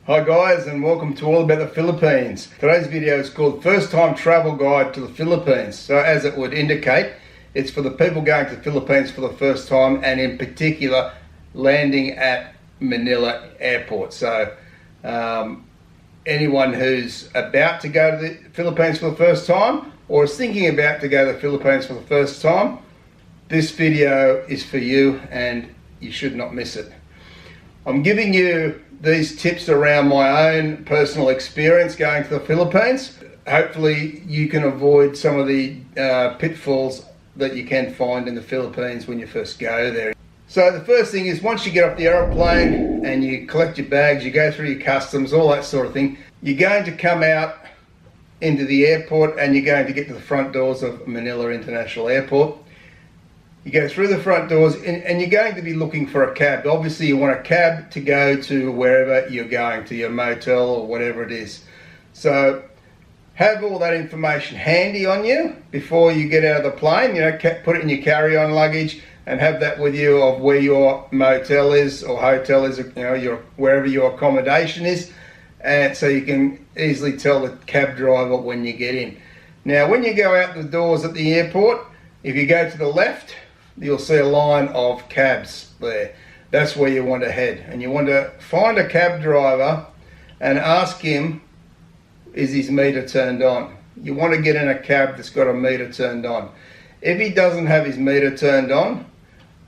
Hi guys, and welcome to All About the Philippines. Today's video is called First Time Travel Guide to the Philippines. So as it would indicate, it's for the people going to the Philippines for the first time, and in particular landing at Manila Airport. So anyone who's about to go to the Philippines for the first time or is thinking about to go to the Philippines for the first time, this video is for you and you should not miss it. I'm giving you these tips around my own personal experience going to the Philippines. Hopefully you can avoid some of the pitfalls that you can find in the Philippines when you first go there. So the first thing is, once you get off the aeroplane and you collect your bags, you go through your customs, all that sort of thing, you're going to come out into the airport and you're going to get to the front doors of Manila International Airport. You go through the front doors and you're going to be looking for a cab. Obviously you want a cab to go to wherever you're going, to your motel or whatever it is. So have all that information handy on you before you get out of the plane. You know, put it in your carry-on luggage and have that with you of where your motel is or hotel is, you know, wherever your accommodation is, and so you can easily tell the cab driver when you get in. Now when you go out the doors at the airport, if you go to the left, you'll see a line of cabs there. That's where you want to head, and you want to find a cab driver and ask him, is his meter turned on? You want to get in a cab that's got a meter turned on. If he doesn't have his meter turned on,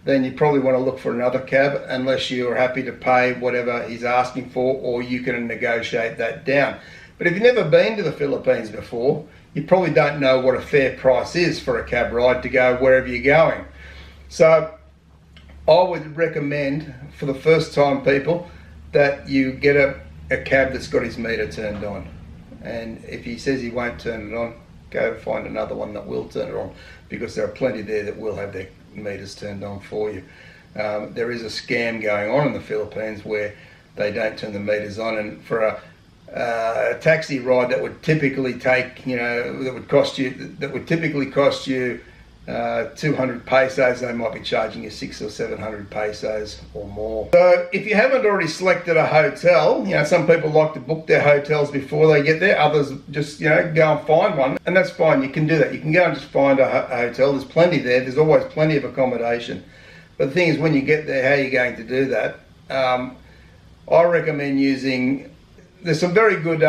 then you probably want to look for another cab, unless you're happy to pay whatever he's asking for, or you can negotiate that down. But if you've never been to the Philippines before, you probably don't know what a fair price is for a cab ride to go wherever you're going. So I would recommend, for the first time people, that you get a cab that's got his meter turned on. And if he says he won't turn it on, go find another one that will turn it on, because there are plenty there that will have their meters turned on for you. There is a scam going on in the Philippines where they don't turn the meters on, and for a taxi ride that would typically take, you know, that would typically cost you 200 pesos, they might be charging you 600 or 700 pesos or more. So if you haven't already selected a hotel, you know, some people like to book their hotels before they get there, others just, you know, go and find one, and that's fine. You can do that. You can go and just find a hotel. There's plenty there. There's always plenty of accommodation. But the thing is, when you get there, how are you going to do that? I recommend using, there's some very good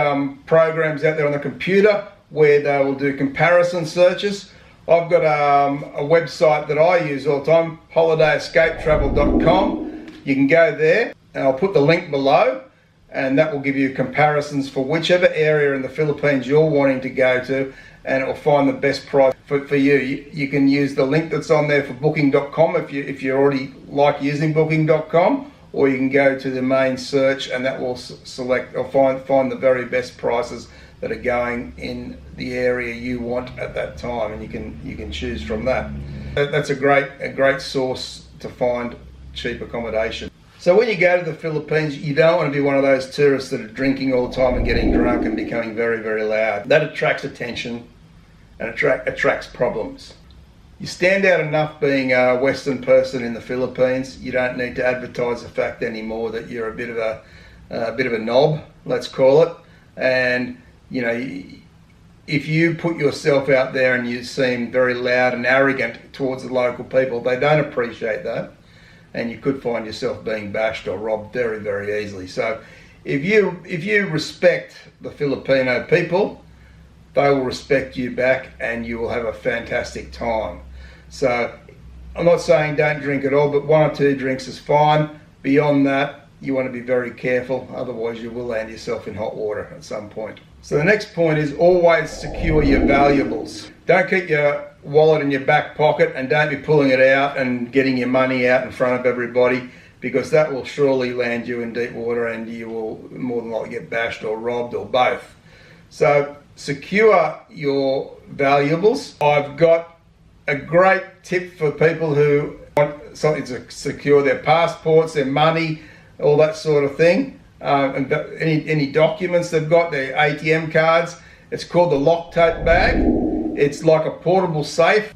programs out there on the computer where they will do comparison searches. I've got a website that I use all the time, holidayescapetravel.com. You can go there, and I'll put the link below, and that will give you comparisons for whichever area in the Philippines you're wanting to go to, and it will find the best price for you. You can use the link that's on there for booking.com if you already like using booking.com, or you can go to the main search, and that will select or find the very best prices that are going in the area you want at that time, and you can choose from that. That's a great source to find cheap accommodation. So when you go to the Philippines, you don't want to be one of those tourists that are drinking all the time and getting drunk and becoming very, very loud. That attracts attention and attracts problems. You stand out enough being a Western person in the Philippines. You don't need to advertise the fact anymore that you're a bit of a knob, let's call it. And you know, if you put yourself out there and you seem very loud and arrogant towards the local people, they don't appreciate that, and you could find yourself being bashed or robbed very, very easily. So if you respect the Filipino people, they will respect you back, and you will have a fantastic time. So I'm not saying don't drink at all, but 1 or 2 drinks is fine. Beyond that, you want to be very careful, otherwise you will land yourself in hot water at some point. So the next point is, always secure your valuables. Don't keep your wallet in your back pocket, and don't be pulling it out and getting your money out in front of everybody, because that will surely land you in deep water, and you will more than likely get bashed or robbed, or both. So secure your valuables. I've got a great tip for people who want something to secure their passports, their money, all that sort of thing. And any documents they've got, their ATM cards. It's called the Loctote bag. It's like a portable safe.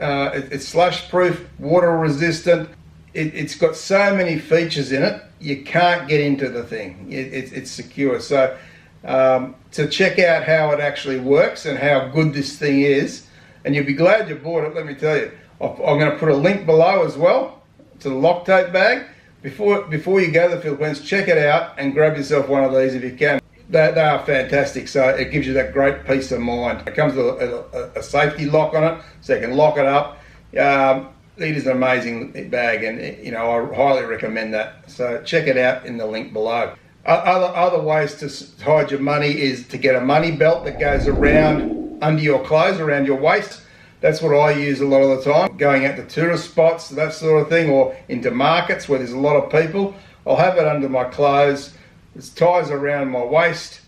It's slush proof, water resistant. It's got so many features in it you can't get into the thing. It's secure. So to check out how it actually works and how good this thing is, and you'll be glad you bought it, let me tell you. I'm going to put a link below as well to the Loctote bag. Before you go to the Philippines, check it out and grab yourself one of these if you can. They are fantastic, so it gives you that great peace of mind. It comes with a safety lock on it, so you can lock it up. It is an amazing bag, and I highly recommend that. So check it out in the link below. Other ways to hide your money is to get a money belt that goes around under your clothes, around your waist. That's what I use a lot of the time, going out to tourist spots, that sort of thing, or into markets where there's a lot of people. I'll have it under my clothes. It ties around my waist,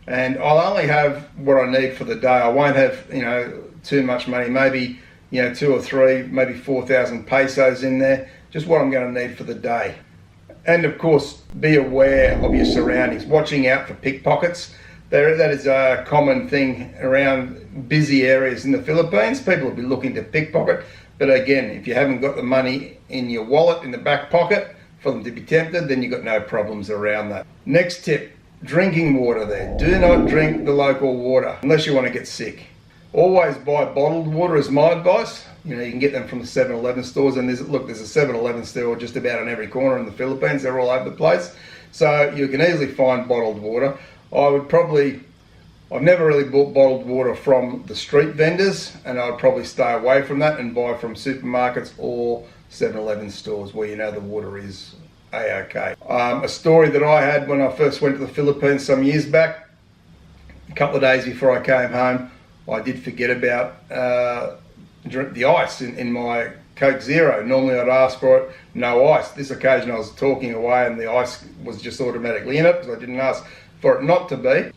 and I'll only have what I need for the day. I won't have too much money, maybe 2 or 3, maybe 4,000 pesos in there, just what I'm going to need for the day. And of course, be aware of your surroundings, watching out for pickpockets. That is a common thing around busy areas in the Philippines. People will be looking to pickpocket, but again, if you haven't got the money in your wallet, in the back pocket, for them to be tempted, then you've got no problems around that. Next tip, drinking water there. Do not drink the local water unless you want to get sick. Always buy bottled water is my advice. You can get them from the 7-Eleven stores, and there's a 7-Eleven store just about on every corner in the Philippines. They're all over the place. So you can easily find bottled water. I've never really bought bottled water from the street vendors, and I'd probably stay away from that and buy from supermarkets or 7-Eleven stores where the water is A-OK. A story that I had when I first went to the Philippines some years back, a couple of days before I came home, I did forget about the ice in my Coke Zero. Normally I'd ask for it, no ice. This occasion I was talking away and the ice was just automatically in it because I didn't ask for it not to be.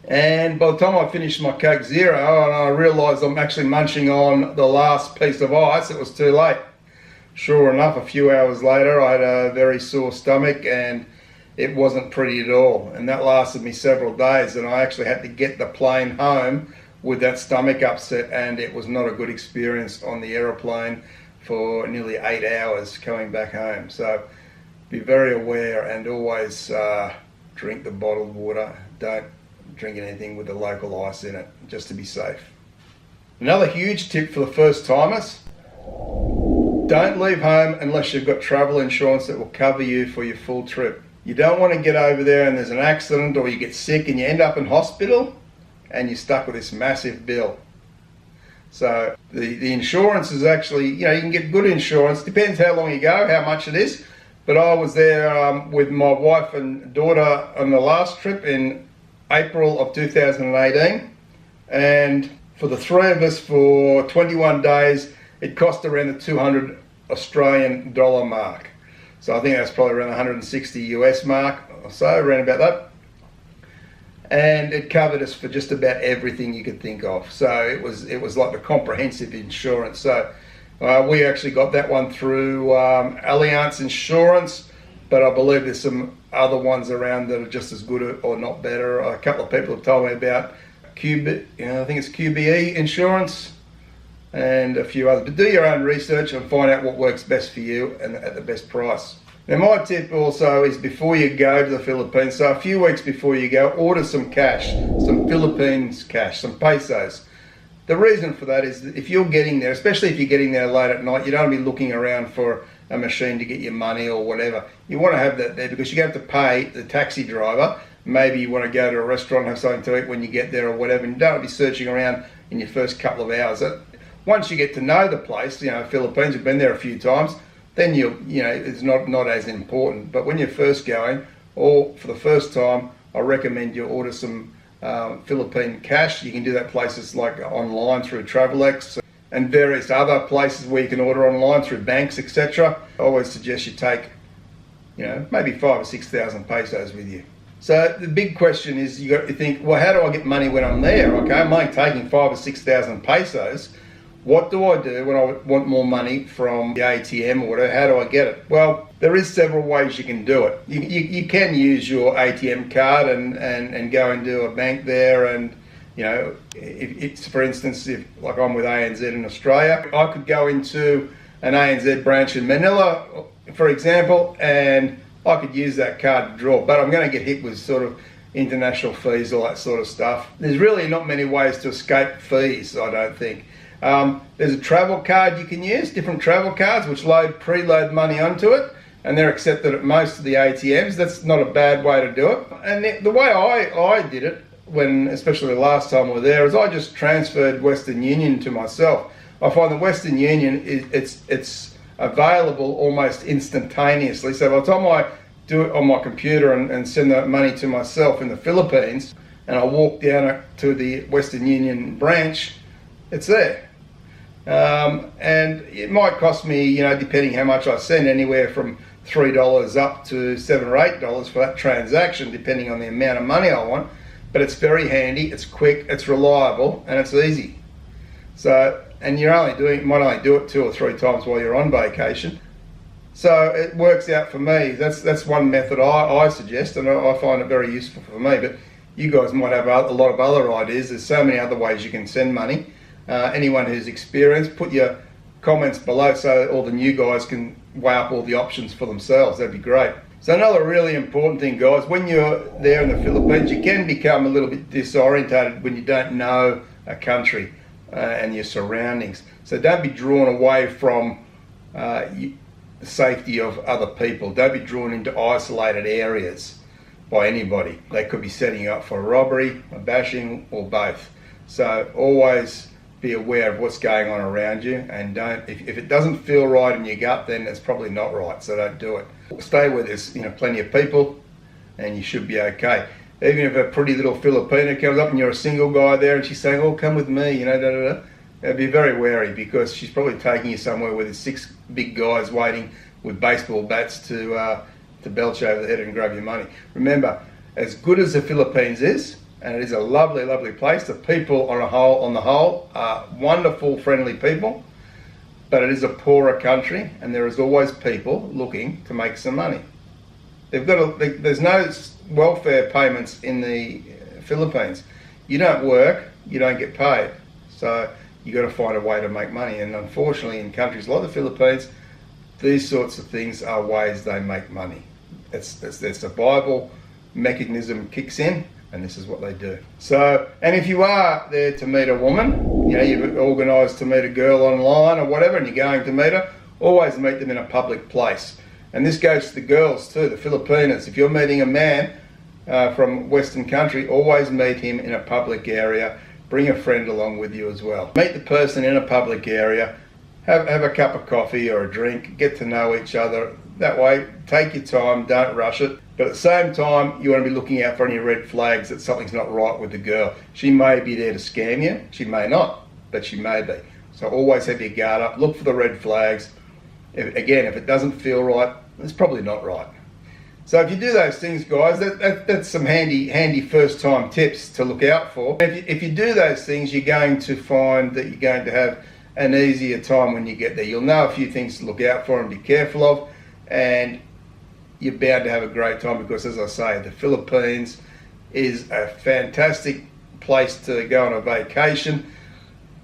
And by the time I finished my Coke Zero and I realised I'm actually munching on the last piece of ice, it was too late. Sure enough, a few hours later I had a very sore stomach and it wasn't pretty at all. And that lasted me several days, and I actually had to get the plane home with that stomach upset, and it was not a good experience on the aeroplane for nearly 8 hours coming back home. So be very aware and always drink the bottled water. Don't drink anything with the local ice in it, just to be safe. Another huge tip for the first timers, don't leave home unless you've got travel insurance that will cover you for your full trip. You don't want to get over there and there's an accident or you get sick and you end up in hospital and you're stuck with this massive bill. So the insurance is actually, you can get good insurance, depends how long you go, how much it is. But I was there with my wife and daughter on the last trip in April of 2018, and for the 3 of us for 21 days it cost around the 200 Australian dollar mark. So I think that's probably around 160 US mark or so, around about that. And it covered us for just about everything you could think of. So it was like the comprehensive insurance. So we actually got that one through Allianz Insurance, but I believe there's some other ones around that are just as good or not better. A couple of people have told me about I think it's QBE Insurance and a few others. But do your own research and find out what works best for you and at the best price. Now my tip also is before you go to the Philippines, so a few weeks before you go, order some cash, some Philippines cash, some pesos. The reason for that is that if you're getting there, especially if you're getting there late at night, you don't want to be looking around for a machine to get your money or whatever. You want to have that there because you have to pay the taxi driver. Maybe you want to go to a restaurant and have something to eat when you get there or whatever, and you don't want to be searching around in your first couple of hours. Once you get to know the place, Philippines, you've been there a few times, then it's not as important. But when you're first going, or for the first time, I recommend you order some Philippine cash. You can do that places like online through Travelex and various other places where you can order online through banks, etc. I always suggest you take, maybe 5,000 or 6,000 pesos with you. So the big question is, you think, well, how do I get money when I'm there? Okay, I'm only taking 5,000 or 6,000 pesos. What do I do when I want more money from the ATM or whatever? How do I get it? Well, there is several ways you can do it. You can use your ATM card and go into a bank there, and if it's, for instance, if like I'm with ANZ in Australia, I could go into an ANZ branch in Manila, for example, and I could use that card to draw, but I'm going to get hit with sort of international fees, all that sort of stuff. There's really not many ways to escape fees, I don't think. There's a travel card you can use, different travel cards which preload money onto it, and they're accepted at most of the ATMs. That's not a bad way to do it. And the way I did it, especially the last time we were there, is I just transferred Western Union to myself. I find that Western Union, it's available almost instantaneously. So by the time I do it on my computer and send that money to myself in the Philippines, and I walk down to the Western Union branch, it's there. And it might cost me, depending how much I send, anywhere from $3 up to $7 or $8 for that transaction, depending on the amount of money I want. But it's very handy, it's quick, it's reliable, and it's easy. So, and you might only do it 2 or 3 times while you're on vacation. So it works out for me. That's one method I suggest, and I find it very useful for me. But you guys might have a lot of other ideas. There's so many other ways you can send money. Anyone who's experienced, put your comments below so all the new guys can weigh up all the options for themselves. That'd be great. So another really important thing, guys, when you're there in the Philippines, you can become a little bit disorientated when you don't know a country and your surroundings. So don't be drawn away from the safety of other people. Don't be drawn into isolated areas by anybody. They could be setting you up for a robbery, a bashing, or both. So always be aware of what's going on around you, and if it doesn't feel right in your gut, then it's probably not right, so don't do it. Stay where there's plenty of people, and you should be okay. Even if a pretty little Filipina comes up and you're a single guy there and she's saying, oh, come with me, be very wary, because she's probably taking you somewhere where there's 6 big guys waiting with baseball bats to belch over the head and grab your money. Remember, as good as the Philippines is, and it is a lovely, lovely place, the people on the whole are wonderful, friendly people, but it is a poorer country, and there is always people looking to make some money. There's no welfare payments in the Philippines. You don't work, you don't get paid. So you got to find a way to make money, and unfortunately in countries like the Philippines, these sorts of things are ways they make money. Their survival mechanism kicks in, and this is what they do. So, and if you are there to meet a woman, you've organised to meet a girl online or whatever, and you're going to meet her, always meet them in a public place. And this goes to the girls too, the Filipinas. If you're meeting a man from Western country, always meet him in a public area. Bring a friend along with you as well. Meet the person in a public area, have a cup of coffee or a drink, get to know each other. That way, take your time, don't rush it. But at the same time, you want to be looking out for any red flags that something's not right with the girl. She may be there to scam you, she may not, but she may be. So always have your guard up, look for the red flags. If it doesn't feel right, it's probably not right. So if you do those things, guys, that's some handy first time tips to look out for. If you do those things, you're going to find that you're going to have an easier time when you get there. You'll know a few things to look out for and be careful of, and you're bound to have a great time, because, as I say, the Philippines is a fantastic place to go on a vacation.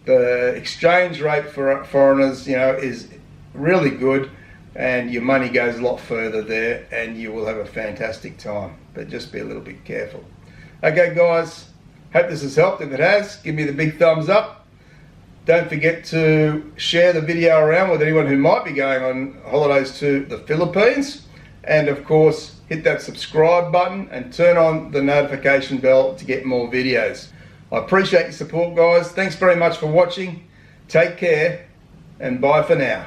The exchange rate for foreigners, is really good, and your money goes a lot further there, and you will have a fantastic time. But just be a little bit careful. Okay, guys, hope this has helped. If it has, give me the big thumbs up. Don't forget to share the video around with anyone who might be going on holidays to the Philippines. And of course, hit that subscribe button and turn on the notification bell to get more videos. I appreciate your support, guys. Thanks very much for watching. Take care, and bye for now.